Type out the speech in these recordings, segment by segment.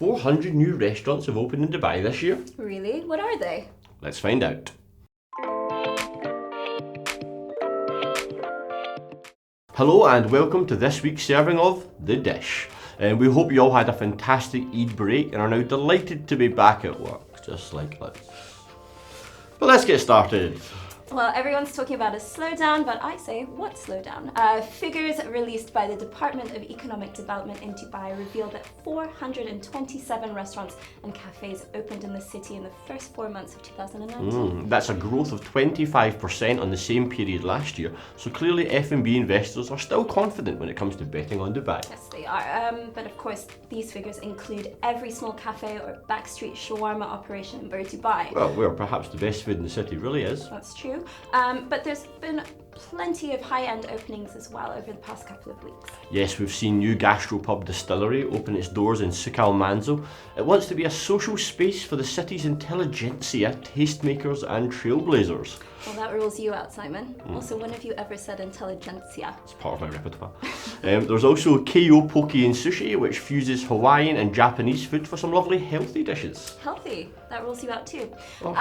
400 new restaurants have opened in Dubai this year. Really? What are they? Let's find out. Hello and welcome to this week's serving of The Dish. We hope you all had a fantastic Eid break and are now delighted to be back at work, just like us. But let's get started. Well, everyone's talking about a slowdown, but I say, what slowdown? Figures released by the Department of Economic Development in Dubai reveal that 427 restaurants and cafes opened in the city in the first 4 months of 2019. That's a growth of 25% on the same period last year, so clearly F&B investors are still confident when it comes to betting on Dubai. Yes, they are. But of course, these figures include every small cafe or backstreet shawarma operation in Dubai. Well, where perhaps the best food in the city really is. That's true. But there's been plenty of high-end openings as well over the past couple of weeks. Yes, we've seen new gastropub Distillery open its doors in Souk Al Manzo. It wants to be a social space for the city's intelligentsia, tastemakers and trailblazers. Well, that rules you out, Simon. Also, when have you ever said intelligentsia? It's part of my repertoire. There's also Keiyo Poke and Sushi, which fuses Hawaiian and Japanese food for some lovely healthy dishes. Healthy. That rules you out too. Oh.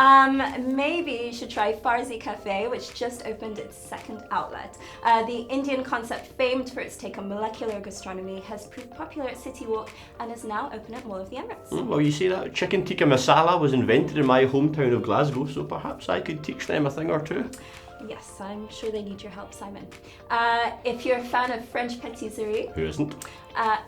Maybe you should try Farsi Cafe, which just opened its second outlet. The Indian concept, famed for its take on molecular gastronomy, has proved popular at City Walk and is now open at Mall of the Emirates. Well, you see that chicken tikka masala was invented in my hometown of Glasgow, so perhaps I could teach them a thing or two. Yes, I'm sure they need your help, Simon. If you're a fan of French patisserie, Who isn't?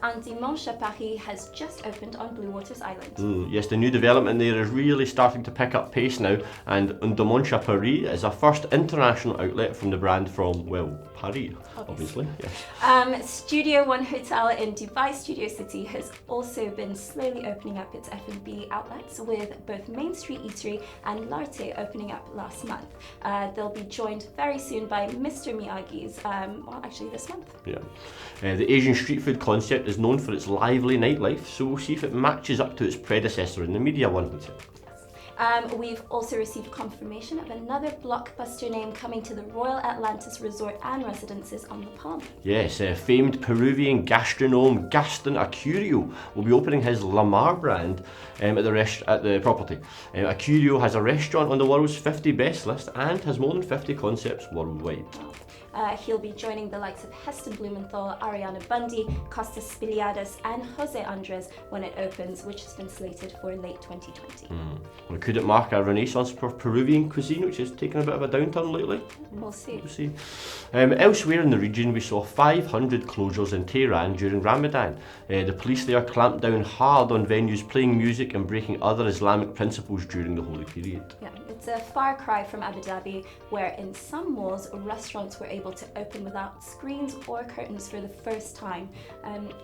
Un Dimanche à Paris has just opened on Blue Waters Island. Yes, the new development there is really starting to pick up pace now, and Un Dimanche à Paris is our first international outlet from the brand from, well, Paris, obviously. Yes. Studio One Hotel in Dubai Studio City has also been slowly opening up its F&B outlets, with both Main Street Eatery and L'Arte opening up last month. They'll be joined very soon by Mr. Miyagi's, actually this month. Yeah. The Asian street food concept is known for its lively nightlife, so we'll see if it matches up to its predecessor in the Media One Hotel. We've also received confirmation of another blockbuster name coming to the Royal Atlantis Resort and Residences on the Palm. Yes, famed Peruvian gastronome Gaston Acurio will be opening his Lamar brand at the property. Acurio has a restaurant on the world's 50 best list and has more than 50 concepts worldwide. He'll be joining the likes of Heston Blumenthal, Ariana Bundy, Costas Spiliadis and Jose Andres when it opens, which has been slated for late 2020. Well, could it mark a renaissance for Peruvian cuisine, which has taken a bit of a downturn lately? We'll see. Elsewhere in the region, we saw 500 closures in Tehran during Ramadan. The police there clamped down hard on venues playing music and breaking other Islamic principles during the holy period. Yeah, it's a far cry from Abu Dhabi, where in some malls, restaurants were able to open without screens or curtains for the first time.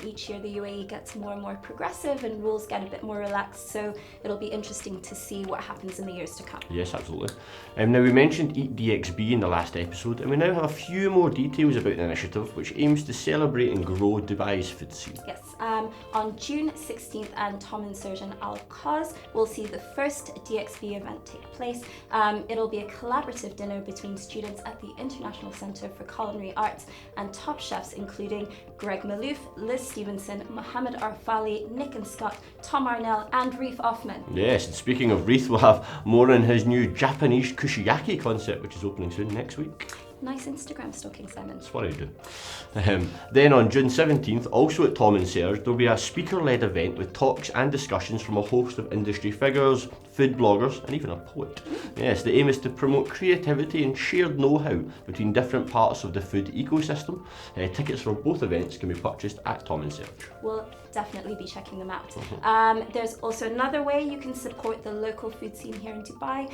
Each year the UAE gets more and more progressive and rules get a bit more relaxed, so it'll be interesting to see what happens in the years to come. Yes, absolutely. Now we mentioned Eat DXB in the last episode, and we now have a few more details about the initiative, which aims to celebrate and grow Dubai's food scene. Yes, on June 16th and Tom Insurgent Al Qaz will see the first DXB event take place. It'll be a collaborative dinner between students at the International Centre for Culinary Arts and top chefs including Greg Malouf, Liz Stevenson, Mohammed Arfali, Nick and Scott, Tom Arnell and Reef Offman. Yes, and speaking of Reef, we'll have more on his new Japanese kushiyaki concept, which is opening soon next week. Nice Instagram stalking, Simon. That's what I do. Then on June 17th, also at Tom and Serge, there'll be a speaker-led event with talks and discussions from a host of industry figures, food bloggers, and even a poet. Yes, the aim is to promote creativity and shared know-how between different parts of the food ecosystem. Tickets for both events can be purchased at Tom and Serge. We'll definitely be checking them out. There's also another way you can support the local food scene here in Dubai.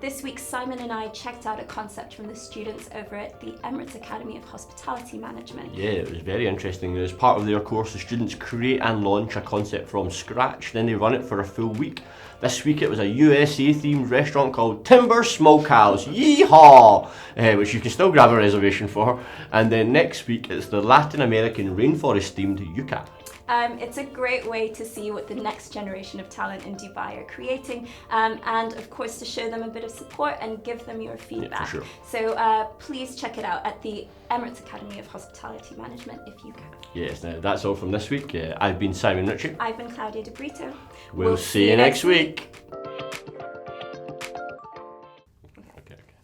This week, Simon and I checked out a concept from the students over at the Emirates Academy of Hospitality Management. Yeah, it was very interesting. As part of their course, the students create and launch a concept from scratch, then they run it for a full week. This week it was a USA-themed restaurant called Timber Smokehouse, yeehaw! Which you can still grab a reservation for. And then next week it's the Latin American rainforest-themed Yucca. It's a great way to see what the next generation of talent in Dubai are creating, and of course to show them a bit of support and give them your feedback. Yeah, for sure. So please check it out at the Emirates Academy of Hospitality Management if you can. Yes, now that's all from this week. I've been Simon Ritchie. I've been Claudia De Brito. We'll see you next week.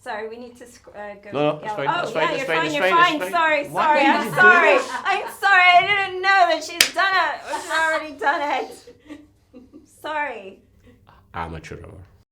Sorry, we need to go. No, it's fine. Oh, It's fine. yeah, It's you're fine. fine. It's You're fine. fine. It's fine. Sorry. I'm sorry. I'm sorry. I didn't know that she's done it. She's already done it. Sorry. Amateur hour.